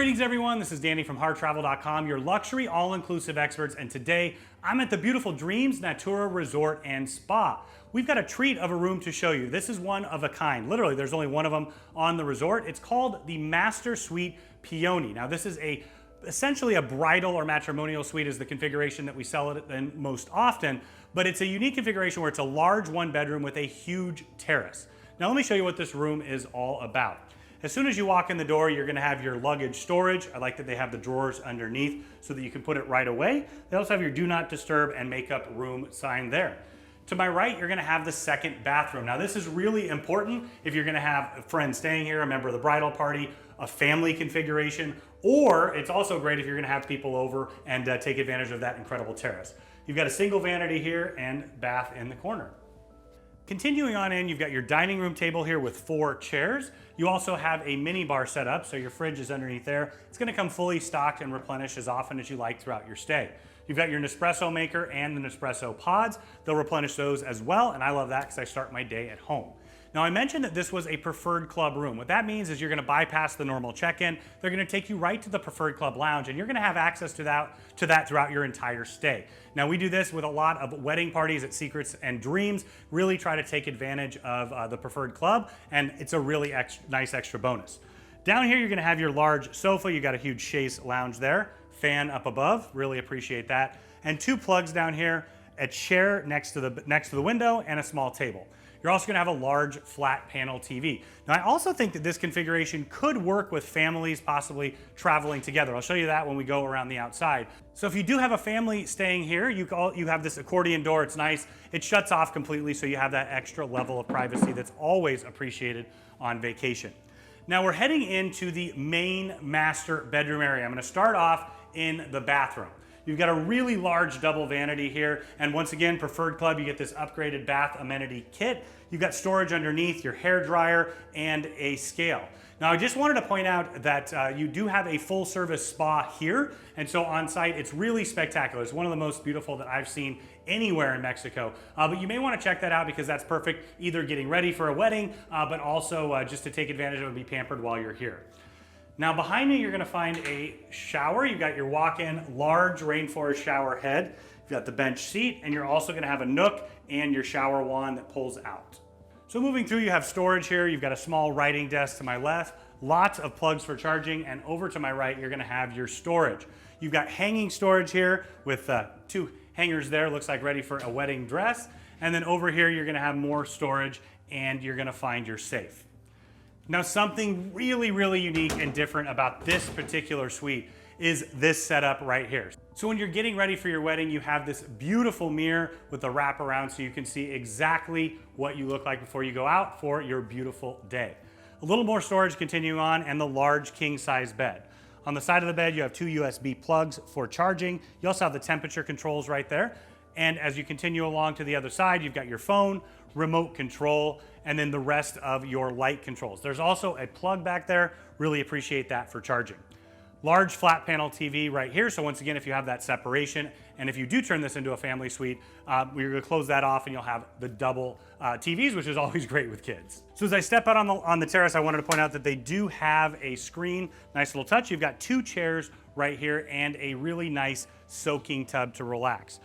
Greetings everyone, this is Danny from harrtravel.com, your luxury all-inclusive experts, and today I'm at the beautiful Dreams Natura Resort and Spa. We've got a treat of a room to show you. This is one of a kind. Literally, there's only one of them on the resort. It's called the Master Suite Peony. Now this is essentially a bridal or matrimonial suite is the configuration that we sell it in most often, but it's a unique configuration where it's a large one bedroom with a huge terrace. Now let me show you what this room is all about. As soon as you walk in the door, you're gonna have your luggage storage. I like that they have the drawers underneath so that you can put it right away. They also have your do not disturb and makeup room sign there. To my right, you're gonna have the second bathroom. Now this is really important if you're gonna have a friend staying here, a member of the bridal party, a family configuration, or it's also great if you're gonna have people over and take advantage of that incredible terrace. You've got a single vanity here and bath in the corner. Continuing on in, you've got your dining room table here with 4 chairs. You also have a mini bar set up, so your fridge is underneath there. It's gonna come fully stocked and replenished as often as you like throughout your stay. You've got your Nespresso maker and the Nespresso pods. They'll replenish those as well, and I love that because I start my day at home. Now I mentioned that this was a preferred club room. What that means is you're gonna bypass the normal check-in. They're gonna take you right to the preferred club lounge, and you're gonna have access to that throughout your entire stay. Now we do this with a lot of wedding parties at Secrets and Dreams, really try to take advantage of the preferred club, and it's a really nice extra bonus. Down here you're gonna have your large sofa. You got a huge chaise lounge there, fan up above, really appreciate that, and 2 plugs down here, a chair next to the window, and a small table. You're also gonna have a large flat panel TV. Now I also think that this configuration could work with families possibly traveling together. I'll show you that when we go around the outside. So if you do have a family staying here, you have this accordion door, it's nice. It shuts off completely so you have that extra level of privacy that's always appreciated on vacation. Now we're heading into the main master bedroom area. I'm gonna start off in the bathroom. You've got a really large double vanity here, and once again, preferred club, you get this upgraded bath amenity kit. You've got storage underneath, your hair dryer, and a scale. Now, I just wanted to point out that you do have a full service spa here, and so on site, it's really spectacular. It's one of the most beautiful that I've seen anywhere in Mexico. But you may want to check that out because that's perfect, either getting ready for a wedding, but also just to take advantage of and be pampered while you're here. Now behind me, you're gonna find a shower. You've got your walk-in large rainforest shower head. You've got the bench seat, and you're also gonna have a nook and your shower wand that pulls out. So moving through, you have storage here. You've got a small writing desk to my left, lots of plugs for charging, and over to my right, you're gonna have your storage. You've got hanging storage here with 2 hangers there, looks like ready for a wedding dress. And then over here, you're gonna have more storage, and you're gonna find your safe. Now something really, really unique and different about this particular suite is this setup right here. So when you're getting ready for your wedding, you have this beautiful mirror with a wraparound so you can see exactly what you look like before you go out for your beautiful day. A little more storage continuing on, and the large king size bed. On the side of the bed, you have 2 USB plugs for charging. You also have the temperature controls right there. And as you continue along to the other side, you've got your phone, remote control, and then the rest of your light controls. There's also a plug back there. Really appreciate that for charging. Large flat panel TV right here. So once again, if you have that separation, and if you do turn this into a family suite, we're gonna close that off and you'll have the double TVs, which is always great with kids. So as I step out on the terrace, I wanted to point out that they do have a screen. Nice little touch. You've got 2 chairs right here and a really nice soaking tub to relax.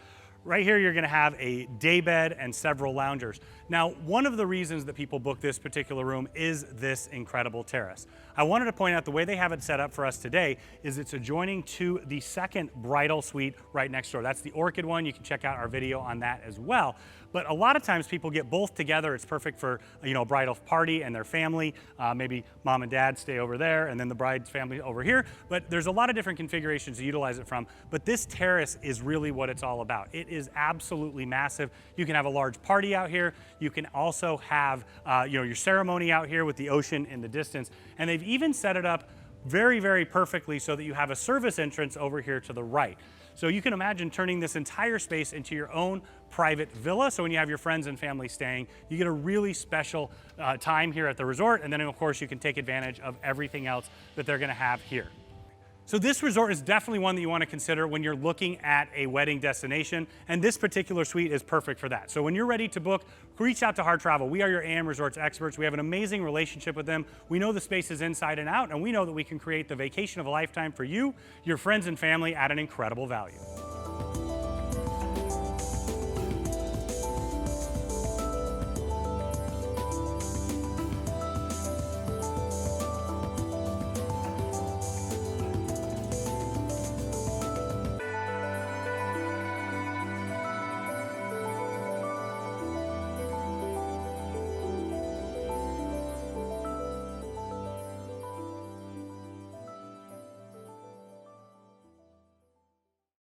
Right here, you're gonna have a day bed and several loungers. Now, one of the reasons that people book this particular room is this incredible terrace. I wanted to point out the way they have it set up for us today is it's adjoining to the second bridal suite right next door. That's the Orchid one. You can check out our video on that as well. But a lot of times people get both together. It's perfect for a bridal party and their family. Maybe mom and dad stay over there and then the bride's family over here. But there's a lot of different configurations to utilize it from. But this terrace is really what it's all about. It is absolutely massive. You can have a large party out here. You can also have your ceremony out here with the ocean in the distance. And they've even set it up very, very perfectly so that you have a service entrance over here to the right. So you can imagine turning this entire space into your own private villa. So when you have your friends and family staying, you get a really special time here at the resort. And then of course you can take advantage of everything else that they're gonna have here. So this resort is definitely one that you want to consider when you're looking at a wedding destination, and this particular suite is perfect for that. So when you're ready to book, reach out to Harr Travel. We are your AM Resorts experts. We have an amazing relationship with them. We know the spaces inside and out, and we know that we can create the vacation of a lifetime for you, your friends and family at an incredible value.